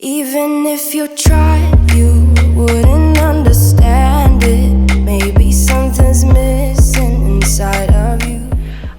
Even if you tried, you wouldn't understand it. Maybe something's missing inside of you.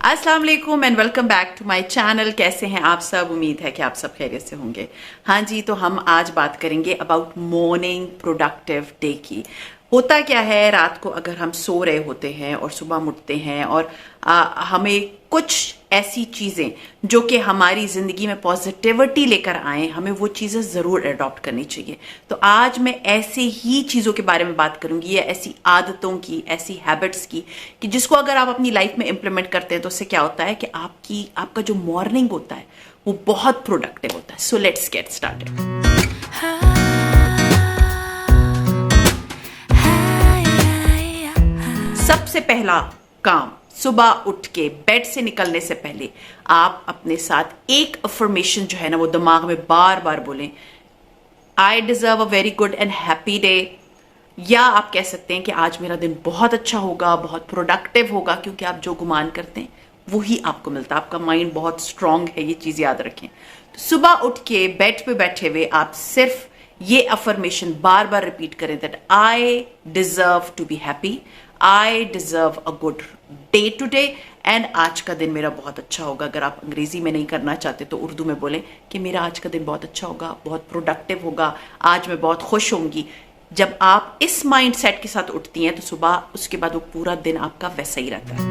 अस्सलाम वालेकुम and welcome back to my channel. कैसे हैं आप सब? उम्मीद है कि आप सब खैरियत से होंगे। हाँ जी, तो हम आज बात करेंगे अबाउट मॉर्निंग प्रोडक्टिव डे की। होता क्या है, रात को अगर हम सो रहे होते हैं और सुबह उठते हैं और हमें कुछ ऐसी चीज़ें जो कि हमारी ज़िंदगी में पॉजिटिविटी लेकर आए, हमें वो चीज़ें ज़रूर अडॉप्ट करनी चाहिए। तो आज मैं ऐसे ही चीज़ों के बारे में बात करूंगी, या ऐसी आदतों की, ऐसी हैबिट्स की कि जिसको अगर आप अपनी लाइफ में इम्प्लीमेंट करते हैं तो उससे क्या होता है कि आपका जो मॉर्निंग होता है वो बहुत प्रोडक्टिव होता है। So let's get started. सबसे पहला काम, सुबह उठ के बेड से निकलने से पहले आप अपने साथ एक अफर्मेशन जो है ना वो दिमाग में बार बार बोलें, आई deserve a very good and happy day. या आप कह सकते हैं कि आज मेरा दिन बहुत अच्छा होगा, बहुत प्रोडक्टिव होगा, क्योंकि आप जो गुमान करते हैं वही आपको मिलता है। आपका माइंड बहुत स्ट्रांग है, ये चीज याद रखें। तो सुबह उठ के बेड पे बैठे हुए आप सिर्फ ये अफर्मेशन बार बार रिपीट करें, that I deserve to be happy, I deserve a good day today, and आज का दिन मेरा बहुत अच्छा होगा। अगर आप अंग्रेजी में नहीं करना चाहते तो उर्दू में बोलें कि मेरा आज का दिन बहुत अच्छा होगा, बहुत प्रोडक्टिव होगा, आज मैं बहुत खुश होंगी। जब आप इस माइंड सेट के साथ उठती हैं तो सुबह उसके बाद वो पूरा दिन आपका वैसा ही रहता है।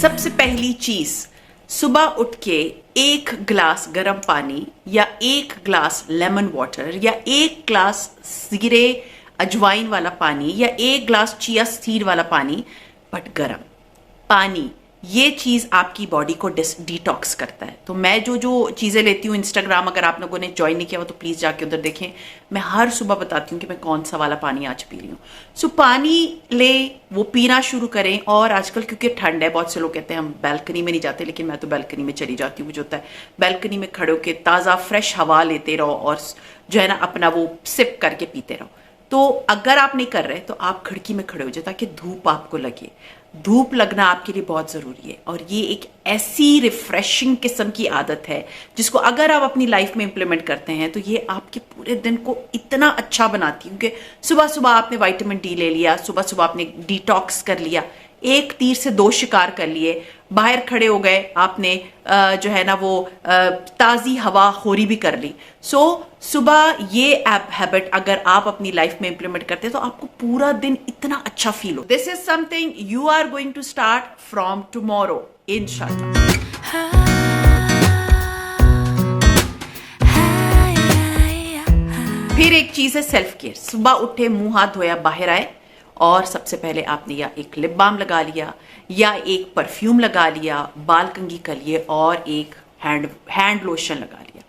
सबसे पहली चीज, सुबह उठ के एक ग्लास गर्म पानी या एक ग्लास लेमन वाटर या एक ग्लास जीरे अजवाइन वाला पानी या एक ग्लास चिया सीड वाला पानी, बट गर्म पानी, ये चीज आपकी बॉडी को डिटॉक्स करता है। तो मैं जो चीजें लेती हूँ, इंस्टाग्राम अगर आप लोगों ने ज्वाइन नहीं किया हो तो प्लीज जाके उधर देखें। मैं हर सुबह बताती हूँ कि मैं कौन सा वाला पानी आज पी रही हूँ। सो पानी ले, वो पीना शुरू करें। और आजकल क्योंकि ठंड है, बहुत से लोग कहते हैं हम बैल्कनी में नहीं जाते, लेकिन मैं तो बैल्कनी में चली जाती हूँ। मुझे होता है बैल्कनी में खड़े होकर ताज़ा फ्रेश हवा लेते रहो और जो है ना अपना वो सिप करके पीते रहो। तो अगर आप नहीं कर रहे तो आप खिड़की में खड़े हो जाए ताकि धूप आपको लगे। धूप लगना आपके लिए बहुत जरूरी है, और ये एक ऐसी रिफ्रेशिंग किस्म की आदत है जिसको अगर आप अपनी लाइफ में इंप्लीमेंट करते हैं तो ये आपके पूरे दिन को इतना अच्छा बनाती है। क्योंकि सुबह सुबह आपने विटामिन डी ले लिया, सुबह सुबह आपने डिटॉक्स कर लिया, एक तीर से दो शिकार कर लिए। बाहर खड़े हो गए, आपने जो है ना वो ताज़ी हवा खोरी भी कर ली। सो सुबह ये हैबिट अगर आप अपनी लाइफ में इंप्लीमेंट करते हैं तो आपको पूरा दिन इतना अच्छा फील हो। This is something you are going to start from tomorrow इंशाल्लाह। फिर एक चीज है सेल्फ केयर। सुबह उठे, मुंह हाथ धोया, बाहर आए और सबसे पहले आपने या एक लिप बाम लगा लिया या एक परफ्यूम लगा लिया, बाल कंघी कर लिए और एक हैंड लोशन लगा लिया।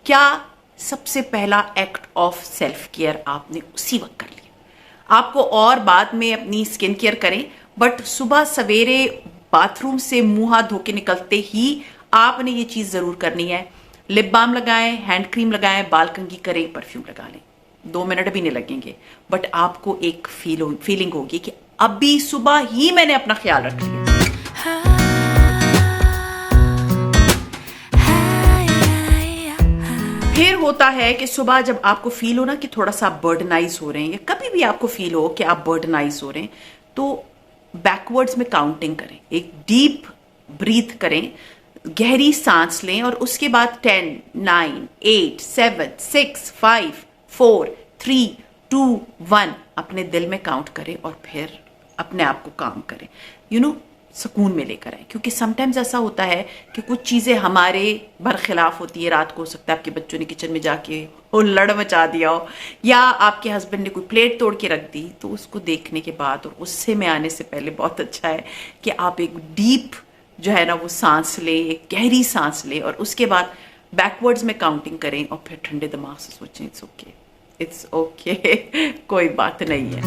क्या सबसे पहला एक्ट ऑफ सेल्फ केयर आपने उसी वक्त कर लिया। आपको और बाद में अपनी स्किन केयर करें, बट सुबह सवेरे बाथरूम से मुंह हाथ धो के निकलते ही आपने ये चीज जरूर करनी है। लिप बाम लगाएं, हैंड क्रीम लगाएं, बाल कंघी करें, परफ्यूम लगा लें। 2 मिनट भी नहीं लगेंगे, बट आपको एक फीलिंग होगी कि अभी सुबह ही मैंने अपना ख्याल रख लिया। फिर होता है कि सुबह जब आपको फील हो ना कि थोड़ा सा बर्डनाइज हो रहे हैं, या कभी भी आपको फील हो कि आप बर्डनाइज हो रहे हैं, तो बैकवर्ड्स में काउंटिंग करें, एक डीप ब्रीथ करें, गहरी सांस लें और उसके बाद 10, 9, 8, 7, 6, 5, 4, 3, 2, 1 अपने दिल में काउंट करें और फिर अपने आप को काम करें, सुकून में लेकर आए। क्योंकि समटाइम्स ऐसा होता है कि कुछ चीज़ें हमारे बरखिलाफ होती है। रात को हो सकता है आपके बच्चों ने किचन में जाके हुल्लड़ मचा दिया हो, या आपके हस्बैंड ने कोई प्लेट तोड़ के रख दी। तो उसको देखने के बाद और गुस्से में आने से पहले बहुत अच्छा है कि आप एक डीप जो है ना वो सांस लें, एक गहरी सांस लें और उसके बाद बैकवर्ड्स में काउंटिंग करें और फिर ठंडे दिमाग से सोचें इट्स ओके कोई बात नहीं है।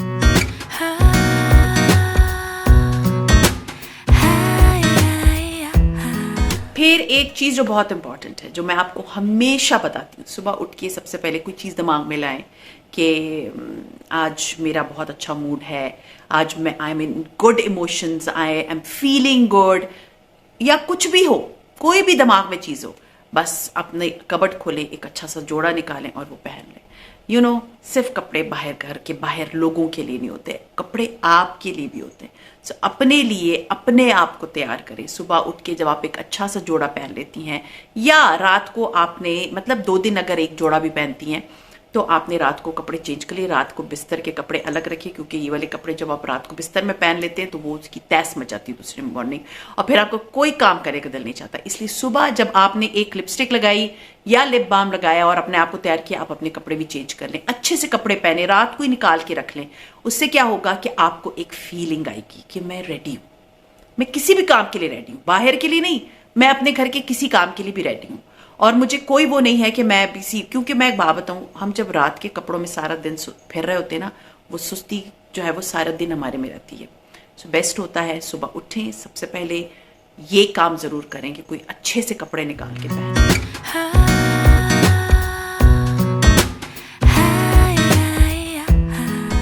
फिर एक चीज जो बहुत इंपॉर्टेंट है, जो मैं आपको हमेशा बताती हूँ, सुबह उठ के सबसे पहले कोई चीज दिमाग में लाएं कि आज मेरा बहुत अच्छा मूड है, आज मैं I am in good emotions, I am feeling good, या कुछ भी हो, कोई भी दिमाग में चीज हो, बस अपने कबर्ड खोलें, एक अच्छा सा जोड़ा निकालें और वो पहन लें। सिर्फ कपड़े बाहर, घर के बाहर लोगों के लिए नहीं होते, कपड़े आपके लिए भी होते हैं। सो अपने लिए अपने आप को तैयार करें। सुबह उठ के जब आप एक अच्छा सा जोड़ा पहन लेती हैं, या रात को आपने 2 दिन अगर एक जोड़ा भी पहनती हैं, तो आपने रात को कपड़े चेंज कर लिए, रात को बिस्तर के कपड़े अलग रखिए, क्योंकि ये वाले कपड़े जब आप रात को बिस्तर में पहन लेते हैं तो वो उसकी तैस मच जाती है दूसरी मॉर्निंग, और फिर आपको कोई काम करे का दिल नहीं चाहता। इसलिए सुबह जब आपने एक लिपस्टिक लगाई या लिप बाम लगाया और अपने आप को तैयार किया, आप अपने कपड़े भी चेंज कर लें, अच्छे से कपड़े पहने, रात को ही निकाल के रख लें। उससे क्या होगा कि आपको एक फीलिंग आएगी कि मैं रेडी हूं, मैं किसी भी काम के लिए रेडी हूं, बाहर के लिए नहीं, मैं अपने घर के किसी काम के लिए भी रेडी हूं। और मुझे कोई वो नहीं है कि मैं बिजी, क्योंकि मैं एक बात बताऊं, हम जब रात के कपड़ों में सारा दिन फिर रहे होते हैं ना, वो सुस्ती जो है वो सारा दिन हमारे में रहती है। सो बेस्ट होता है सुबह उठें, सबसे पहले ये काम जरूर करें कि कोई अच्छे से कपड़े निकाल के पहने।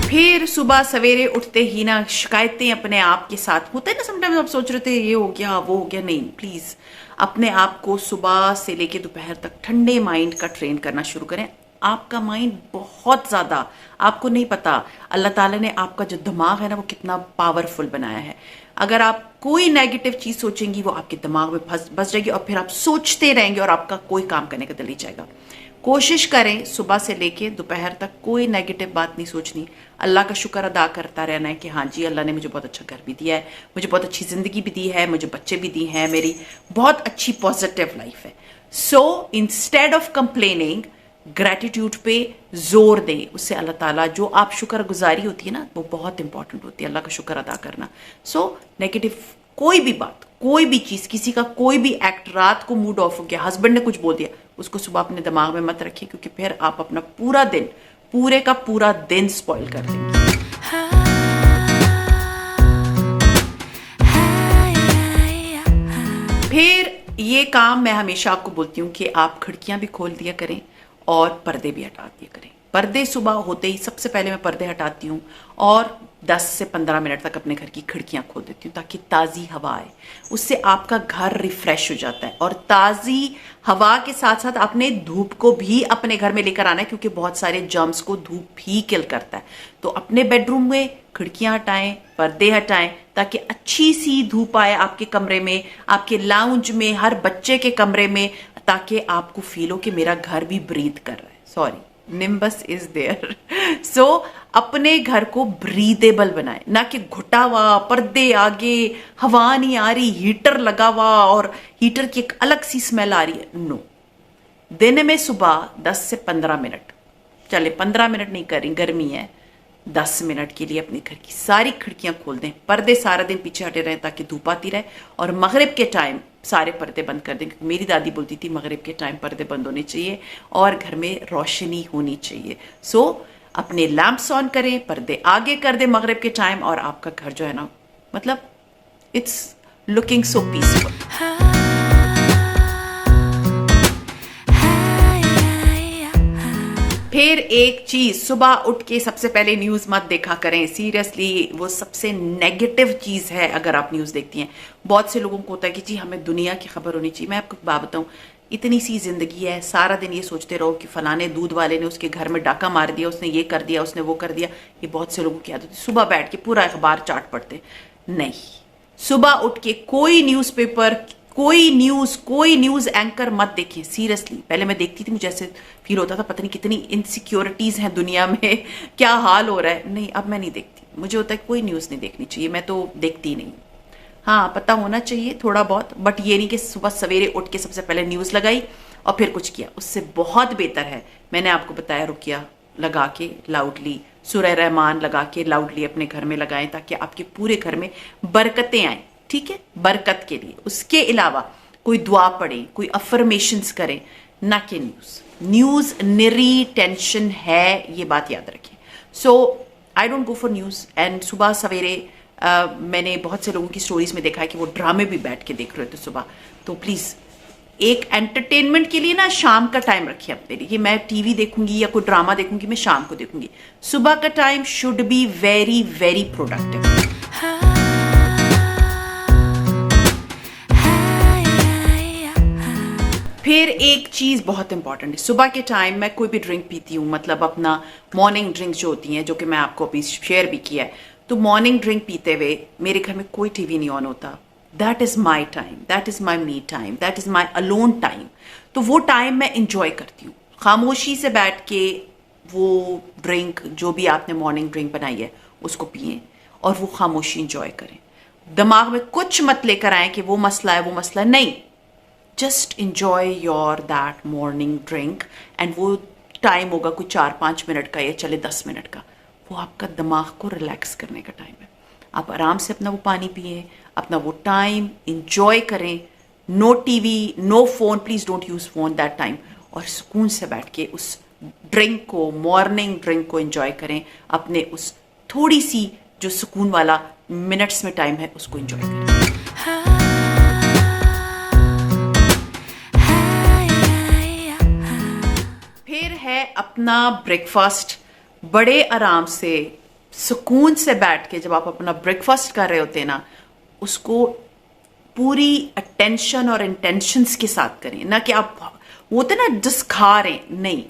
फिर सुबह सवेरे उठते ही ना शिकायतें अपने आप के साथ होता है ना, समटाइम्स आप सोच रहे थे ये हो गया वो हो गया, नहीं, प्लीज अपने आप को सुबह से लेके दोपहर तक ठंडे माइंड का ट्रेन करना शुरू करें। आपका माइंड बहुत ज्यादा, आपको नहीं पता अल्लाह ताला ने आपका जो दिमाग है ना वो कितना पावरफुल बनाया है। अगर आप कोई नेगेटिव चीज सोचेंगी वो आपके दिमाग में बस जाएगी और फिर आप सोचते रहेंगे और आपका कोई काम करने का दिल नहीं जाएगा। कोशिश करें सुबह से लेके दोपहर तक कोई नेगेटिव बात नहीं सोचनी, अल्लाह का शुक्र अदा करता रहना है कि हाँ जी अल्लाह ने मुझे बहुत अच्छा घर भी दिया है, मुझे बहुत अच्छी जिंदगी भी दी है, मुझे बच्चे भी दिए हैं, मेरी बहुत अच्छी पॉजिटिव लाइफ है। So instead of complaining, gratitude पे जोर दें, उससे अल्लाह ताला जो आप शुक्रगुजारी होती है ना वो बहुत इंपॉर्टेंट होती है, अल्लाह का शुक्र अदा करना। सो नेगेटिव कोई भी बात, कोई भी चीज, किसी का कोई भी एक्ट, रात को मूड ऑफ हो गया, हस्बैंड ने कुछ बोल दिया, उसको सुबह अपने दिमाग में मत रखिए, क्योंकि फिर आप अपना पूरा दिन, पूरे का पूरा दिन स्पॉइल कर देंगे। फिर ये काम मैं हमेशा आपको बोलती हूँ कि आप खिड़कियां भी खोल दिया करें और पर्दे भी हटा दिया करें। पर्दे सुबह होते ही सबसे पहले मैं पर्दे हटाती हूँ और 10 से 15 मिनट तक अपने घर की खिड़कियां खोल देती हूँ ताकि ताज़ी हवा आए, उससे आपका घर रिफ्रेश हो जाता है। और ताज़ी हवा के साथ साथ अपने धूप को भी अपने घर में लेकर आना है, क्योंकि बहुत सारे जर्म्स को धूप ही किल करता है। तो अपने बेडरूम में खिड़कियां हटाएं, पर्दे हटाएं, ताकि अच्छी सी धूप आए आपके कमरे में, आपके लाउंज में, हर बच्चे के कमरे में, ताकि आपको फील हो कि मेरा घर भी ब्रीथ कर रहा है। Sorry, Nimbus is there. So अपने घर को ब्रीदेबल बनाए, ना कि घुटा हुआ, पर्दे आगे, हवा नहीं आ रही, हीटर लगा हुआ और हीटर की एक अलग सी स्मेल आ रही है। नो, दिन में सुबह 10 से 15 मिनट, चले 15 मिनट नहीं करें, गर्मी है, 10 मिनट के लिए अपने घर की सारी खिड़कियां खोल दें, पर्दे सारा दिन पीछे हटे रहें ताकि धूप आती रहे, और मगरिब के टाइम सारे पर्दे बंद कर दें, क्योंकि मेरी दादी बोलती थी मगरिब के टाइम पर्दे बंद होने चाहिए और घर में रोशनी होनी चाहिए। सो अपने लैंप्स ऑन करें, पर्दे आगे कर दें मगरिब के टाइम, और आपका घर जो है ना, मतलब इट्स लुकिंग सो पीसफुल। फिर एक चीज, सुबह उठ के सबसे पहले न्यूज मत देखा करें, सीरियसली वो सबसे नेगेटिव चीज है। अगर आप न्यूज देखती हैं, बहुत से लोगों को होता है कि जी हमें दुनिया की खबर होनी चाहिए। मैं आपको बात बताऊं, इतनी सी जिंदगी है, सारा दिन ये सोचते रहो कि फलाने दूध वाले ने उसके घर में डाका मार दिया, उसने ये कर दिया, उसने वो कर दिया। ये बहुत से लोगों की आदत है, सुबह बैठ के पूरा अखबार चाट पढ़ते। नहीं, सुबह उठ के कोई न्यूज़पेपर, कोई न्यूज एंकर मत देखें। सीरियसली, पहले मैं देखती थी, मुझे ऐसे फील होता था पता नहीं कितनी इनसिक्योरिटीज हैं दुनिया में, क्या हाल हो रहा है। नहीं, अब मैं नहीं देखती, मुझे होता है कोई न्यूज नहीं देखनी चाहिए, मैं तो देखती नहीं। हाँ, पता होना चाहिए थोड़ा बहुत, बट ये नहीं कि सुबह सवेरे उठ के सबसे पहले न्यूज लगाई और फिर कुछ किया। उससे बहुत बेहतर है, मैंने आपको बताया, रुकिया लगा के लाउडली, सूरह रहमान लगा के लाउडली अपने घर में लगाएं, ताकि आपके पूरे घर में बरकतें आए। ठीक है, बरकत के लिए। उसके अलावा कोई दुआ पढ़े, कोई अफर्मेशंस करें, ना कि न्यूज निरी टेंशन है, ये बात याद रखें। So I don't go for news. And सुबह सवेरे मैंने बहुत से लोगों की स्टोरीज में देखा है कि वो ड्रामे भी बैठ के देख रहे थे सुबह। तो प्लीज एक एंटरटेनमेंट के लिए ना शाम का टाइम रखिए अपने लिए, कि मैं टीवी देखूंगी या कोई ड्रामा देखूंगी, मैं शाम को देखूंगी। सुबह का time should be very very productive. फिर एक चीज़ बहुत इंपॉर्टेंट है, सुबह के टाइम मैं कोई भी ड्रिंक पीती हूँ, मतलब अपना मॉर्निंग ड्रिंक जो होती हैं, जो कि मैं आपको अभी शेयर भी किया है, तो मॉर्निंग ड्रिंक पीते हुए मेरे घर में कोई टीवी नहीं ऑन होता. That is my time, that is my me time, that is my alone time. तो वो टाइम मैं इंजॉय करती हूँ, खामोशी से बैठ के वो ड्रिंक, जो भी आपने मॉर्निंग ड्रिंक बनाई है, उसको पिए और वो खामोशी इंजॉय करें. दिमाग में कुछ मत लेकर आए कि वो मसला है, वो मसला है. नहीं, just enjoy your that morning drink. And वो टाइम होगा कोई 4-5 मिनट का या चले 10 मिनट का, वो आपका दिमाग को रिलैक्स करने का टाइम है. आप आराम से अपना वो पानी पिए, अपना वो टाइम इंजॉय करें. No TV, no phone, please don't use phone that time. और सुकून से बैठ के उस ड्रिंक को, मॉर्निंग ड्रिंक को इंजॉय करें. अपने उस थोड़ी सी जो सुकून वाला मिनट्स में टाइम है, उसको इंजॉय करें. फिर है अपना ब्रेकफास्ट. बड़े आराम से, सुकून से बैठ के जब आप अपना ब्रेकफास्ट कर रहे होते हैं ना, उसको पूरी अटेंशन और इंटेंशंस के साथ करें. ना कि आप वो होते ना जस्ट खा रहे हैं, नहीं.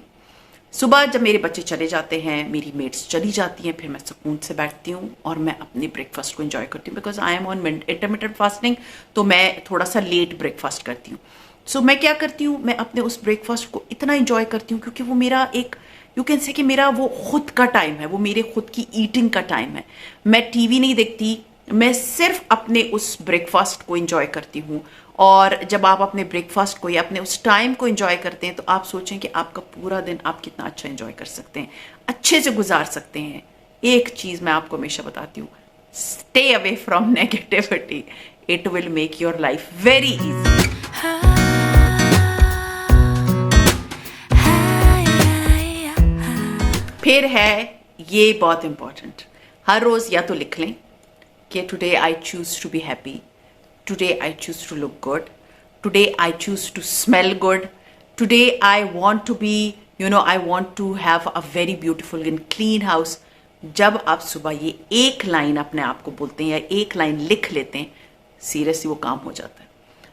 सुबह जब मेरे बच्चे चले जाते हैं, मेरी मेट्स चली जाती हैं, फिर मैं सुकून से बैठती हूँ और मैं अपने ब्रेकफास्ट को एंजॉय करती हूँ. Because I am on intermittent fasting, तो मैं थोड़ा सा लेट ब्रेकफास्ट करती हूँ. सो मैं क्या करती हूँ, मैं अपने उस ब्रेकफास्ट को इतना इंजॉय करती हूँ क्योंकि वो मेरा एक, यू कैन से कि मेरा वो खुद का टाइम है, वो मेरे खुद की ईटिंग का टाइम है. मैं टीवी नहीं देखती, मैं सिर्फ अपने उस ब्रेकफास्ट को एंजॉय करती हूँ. और जब आप अपने ब्रेकफास्ट को या अपने उस टाइम को एंजॉय करते हैं, तो आप सोचें कि आपका पूरा दिन आप कितना अच्छा एंजॉय कर सकते हैं, अच्छे से गुजार सकते हैं. एक चीज मैं आपको हमेशा बताती हूँ, stay away from negativity. It will make your life very easy. फिर है ये बहुत इंपॉर्टेंट, हर रोज या तो लिख लें कि today I choose to be happy, today I choose to look good, today I choose to smell good, today I want to be, I want to have a very beautiful and clean house. जब आप सुबह ये एक line अपने आप को बोलते हैं या एक लाइन लिख लेते हैं, सीरियसली वो काम हो जाता है.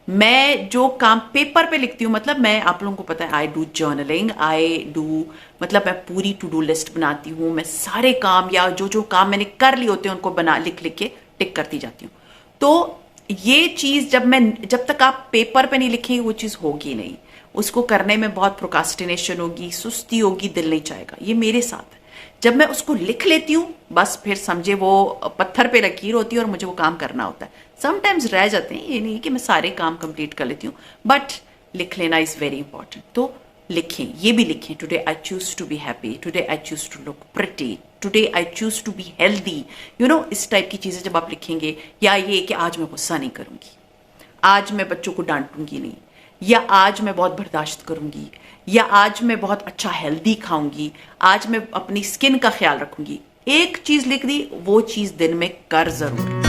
मैं जो काम पेपर पे लिखती हूँ, मतलब मैं, आप लोगों को पता है, I do journaling, I do, मतलब मैं पूरी टू डू लिस्ट बनाती हूँ. मैं सारे काम या जो जो काम मैंने कर लिए होते हैं उनको लिख के टिक करती जाती हूँ. तो ये चीज़ जब तक आप पेपर पे नहीं लिखेंगे, वो चीज़ होगी नहीं. उसको करने में बहुत प्रोकास्टिनेशन होगी, सुस्ती होगी, दिल नहीं चाहेगा. ये मेरे साथ है. जब मैं उसको लिख लेती हूँ, बस फिर समझे वो पत्थर पे लकीर होती है और मुझे वो काम करना होता है. समटाइम्स रह जाते हैं, ये नहीं कि मैं सारे काम कंप्लीट कर लेती हूँ, बट लिख लेना इज वेरी इंपॉर्टेंट. तो लिखें, ये भी लिखें, today I choose to be happy, today I choose to look pretty, today I choose to be healthy. इस टाइप की चीजें जब आप लिखेंगे, या ये कि आज मैं गुस्सा नहीं करूंगी, आज मैं बच्चों को डांटूंगी नहीं, या आज मैं बहुत बर्दाश्त करूंगी, या आज मैं बहुत अच्छा हेल्दी खाऊंगी, आज मैं अपनी स्किन का ख्याल रखूंगी. एक चीज लिख दी, वो चीज दिन में कर जरूर.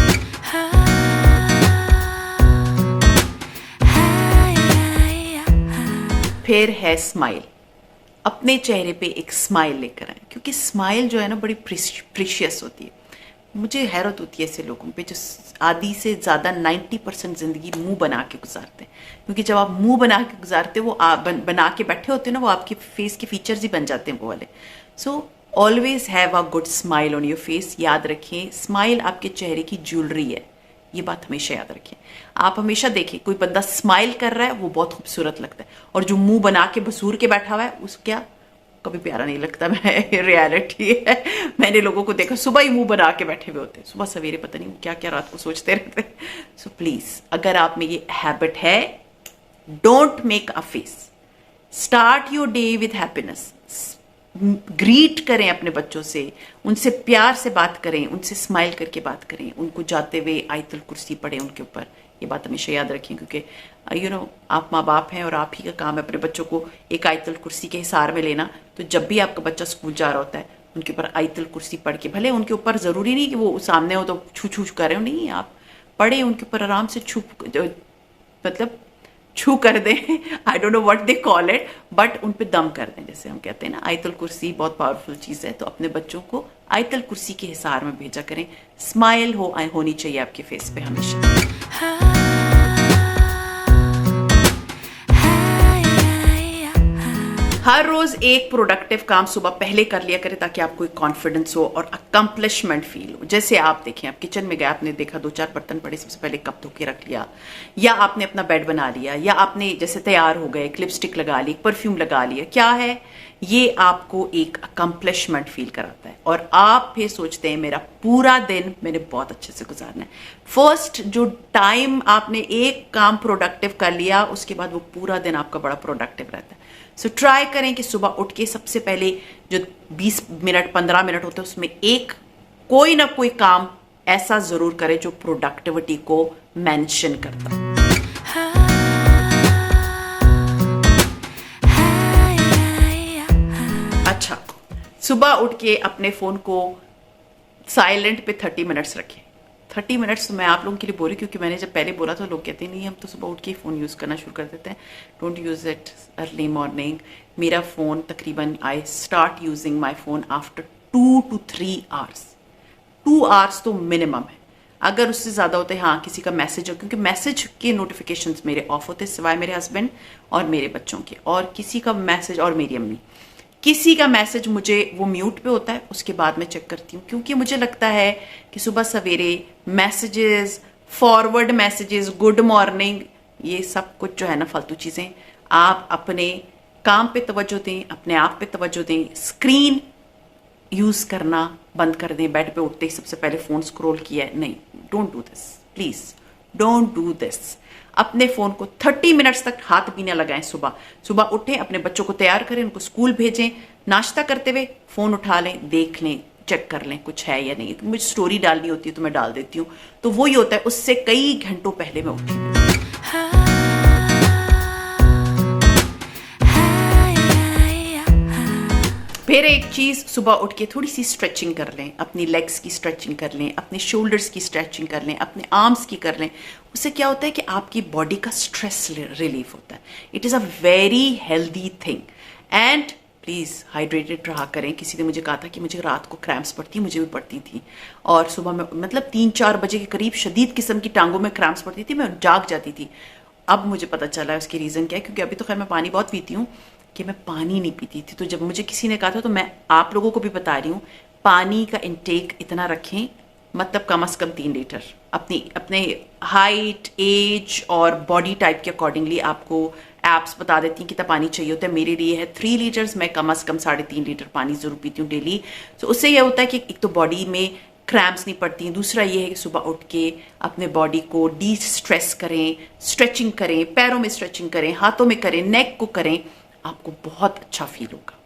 फिर है स्माइल. अपने चेहरे पे एक स्माइल लेकर आए, क्योंकि स्माइल जो है ना बड़ी प्रीशियस होती है. मुझे हैरत होती है ऐसे लोगों पे जो आधी से ज़्यादा 90% ज़िंदगी मुंह बना के गुजारते हैं. क्योंकि जब आप मुंह बना के गुजारते हो, वो बना के बैठे होते हैं ना, वो आपके फेस के फीचर्स ही बन जाते हैं वो वाले. So always have a good smile on your face. याद रखें, स्माइल आपके चेहरे की ज्वेलरी है. ये बात हमेशा याद रखें. आप हमेशा देखें, कोई बंदा स्माइल कर रहा है, वो बहुत खूबसूरत लगता है, और जो मुंह बना के बसूर के बैठा हुआ है, उसको क्या कभी प्यारा नहीं लगता. मैं रियलिटी है, मैंने लोगों को देखा सुबह ही मुंह बना के बैठे हुए होते हैं, सुबह सवेरे पता नहीं क्या क्या रात को सोचते रहते हैं. सो प्लीज, अगर आप में ये हैबिट है, don't make a face. Start your day with happiness. Greet करें अपने बच्चों से, उनसे प्यार से बात करें, उनसे स्माइल करके बात करें, उनको जाते हुए आयतुल कुर्सी पढ़ें उनके ऊपर. ये बात हमेशा याद रखें, क्योंकि आप माँ बाप हैं और आप ही का काम है अपने बच्चों को एक आयतुल कुर्सी के हिसार में लेना. तो जब भी आपका बच्चा स्कूल जा रहा होता है, उनके ऊपर आयतुल कुर्सी पढ़ के, भले उनके ऊपर ज़रूरी नहीं कि वो सामने हो तो छू छू कर रहे हो, नहीं, आप पढ़े उनके ऊपर आराम से, मतलब छू कर दें. I don't know what they call it, but उन पे दम कर दें, जैसे हम कहते हैं ना. आयतुल कुर्सी बहुत पावरफुल चीज़ है. तो अपने बच्चों को आयतुल कुर्सी के हिसार में भेजा करें. स्माइल होनी चाहिए आपके फेस पे हमेशा. हर रोज एक प्रोडक्टिव काम सुबह पहले कर लिया करें ताकि आपको एक कॉन्फिडेंस हो और अकम्पलिशमेंट फील हो। जैसे आप देखें, आप किचन में गए, आपने देखा 2-4 बर्तन पड़े, सबसे पहले कप धो के रख लिया, या आपने अपना बेड बना लिया, या आपने जैसे तैयार हो गए, लिपस्टिक लगा ली, परफ्यूम लगा लिया। क्या है ये? आपको एक अकम्पलिशमेंट फील कराता है और आप फिर सोचते हैं मेरा पूरा दिन मैंने बहुत अच्छे से गुजारना है। फर्स्ट जो टाइम आपने एक काम प्रोडक्टिव कर लिया, उसके बाद वो पूरा दिन आपका बड़ा प्रोडक्टिव रहता है। सो ट्राई करें कि सुबह उठ के सबसे पहले जो 20 मिनट 15 मिनट होते हैं उसमें एक कोई ना कोई काम ऐसा जरूर करें जो प्रोडक्टिविटी को मेंशन करता है। अच्छा, सुबह उठ के अपने फोन को साइलेंट पे 30 मिनट्स रखें। 30 मिनट्स मैं आप लोगों के लिए बोल रही क्योंकि मैंने जब पहले बोला तो लोग कहते नहीं हम तो सुबह उठ के फ़ोन यूज़ करना शुरू कर देते हैं। Don't use it early morning. मेरा फ़ोन तकरीबन I start using my phone after 2 to 3 hours. 2 hours तो मिनिमम है, अगर उससे ज़्यादा होते हैं हाँ किसी का मैसेज हो, क्योंकि मैसेज के नोटिफिकेशंस मेरे ऑफ होते सिवाय मेरे हस्बैंड और मेरे बच्चों के, और किसी का मैसेज और मेरी अम्मी, किसी का मैसेज मुझे वो म्यूट पे होता है, उसके बाद मैं चेक करती हूँ क्योंकि मुझे लगता है कि सुबह सवेरे messages, forward messages, good morning, ये सब कुछ जो है ना फालतू चीज़ें, आप अपने काम पे तवज्जो दें, अपने आप पे तवज्जो दें। स्क्रीन यूज़ करना बंद कर दें। बेड पे उठते ही सबसे पहले फ़ोन स्क्रॉल किया है, नहीं, don't do this, please don't do this. अपने फ़ोन को 30 मिनट्स तक हाथ भी ना लगाएं। सुबह सुबह उठें, अपने बच्चों को तैयार करें, उनको स्कूल भेजें, नाश्ता करते हुए फ़ोन उठा लें, देख लें, चेक कर लें कुछ है या नहीं। तो मुझे स्टोरी डालनी होती है तो मैं डाल देती हूँ, तो वही होता है, उससे कई घंटों पहले मैं उठी। फिर एक चीज़, सुबह उठ के थोड़ी सी स्ट्रेचिंग कर लें, अपनी लेग्स की स्ट्रेचिंग कर लें, अपने शोल्डर्स की स्ट्रेचिंग कर लें, अपने आर्म्स की कर लें। उससे क्या होता है कि आपकी बॉडी का स्ट्रेस रिलीफ होता है। It is a very healthy thing. And please hydrated रहा करें। किसी ने मुझे कहा था कि मुझे रात को क्रैम्प्स पड़ती, मुझे भी पड़ती थी, और सुबह में मतलब 3-4 बजे के करीब शदीद किस्म की टांगों में क्रैम्प्स पड़ती थी, मैं जाग जाती थी। अब मुझे पता चला है उसकी रीज़न क्या है, क्योंकि अभी तो खैर मैं पानी बहुत पीती हूँ, कि मैं पानी नहीं पीती थी। तो जब मुझे किसी ने कहा था, तो मैं आप लोगों को भी बता रही हूँ, पानी का इंटेक इतना रखें, मतलब कम से कम 3 लीटर। अपने हाइट, एज और बॉडी टाइप के अकॉर्डिंगली आपको एप्स बता देती हैं कितना पानी चाहिए होता है। मेरे लिए है 3 लीटर्स, मैं कम से कम 3.5 लीटर पानी ज़रूर पीती हूँ डेली। तो उससे यह होता है कि एक तो बॉडी में क्रैम्प्स नहीं पड़ती हैं, दूसरा ये है कि सुबह उठ के अपने बॉडी को डी स्ट्रेस करें, स्ट्रेचिंग करें, पैरों में स्ट्रेचिंग करें, हाथों में करें, नेक को करें, आपको बहुत अच्छा फील होगा।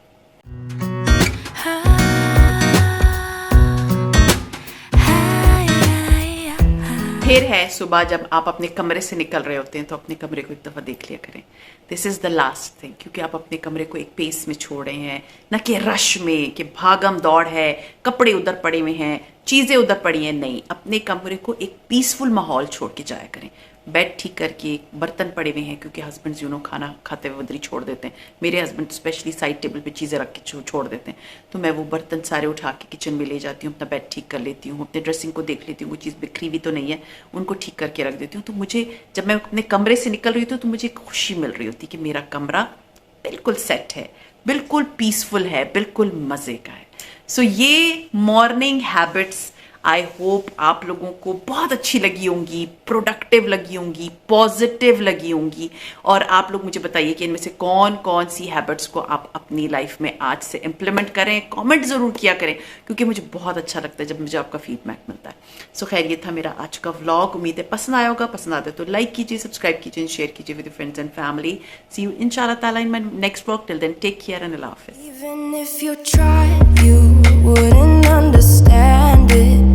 फिर है सुबह जब आप अपने कमरे से निकल रहे होते हैं तो अपने कमरे को एक दफ़ा देख लिया करें। This is the last thing, क्योंकि आप अपने कमरे को एक पेस में छोड़ रहे हैं, न कि रश में कि भागम दौड़ है, कपड़े उधर पड़े हुए हैं, चीज़ें उधर पड़ी हैं। नहीं, अपने कमरे को एक पीसफुल माहौल छोड़ के जाया करें। बेड ठीक करके, बर्तन पड़े हुए हैं, क्योंकि हस्बैंड्स खाना खाते हुए उधर ही छोड़ देते हैं। मेरे हस्बैंड स्पेशली साइड टेबल पे चीज़ें रख के छोड़ देते हैं, तो मैं वो बर्तन सारे उठा के किचन में ले जाती हूँ, अपना बेड ठीक कर लेती हूँ, अपने ड्रेसिंग को देख लेती हूँ, वो चीज़ बिखरी हुई तो नहीं है, उनको ठीक करके रख देती हूँ। तो मुझे जब मैं अपने कमरे से निकल रही थी तो मुझे खुशी मिल रही होती कि मेरा कमरा बिल्कुल सेट है, बिल्कुल पीसफुल है, बिल्कुल मज़े का है। सो ये मॉर्निंग हैबिट्स आई होप आप लोगों को बहुत अच्छी लगी होंगी, प्रोडक्टिव लगी होंगी, पॉजिटिव लगी होंगी, और आप लोग मुझे बताइए कि इनमें से कौन कौन सी हैबिट्स को आप अपनी लाइफ में आज से इम्प्लीमेंट करें। कमेंट ज़रूर किया करें, क्योंकि मुझे बहुत अच्छा लगता है जब मुझे आपका फीडबैक मिलता है। सो खैर, ये था मेरा आज का व्लॉग। उम्मीद है पसंद आया होगा। पसंद आता है तो लाइक कीजिए, सब्सक्राइब कीजिए, शेयर कीजिए with friends and family. See you इंशाल्लाह ताला in my next vlog. Till then take care and अल्लाह हाफिज़। Even if you tried, you wouldn't understand it.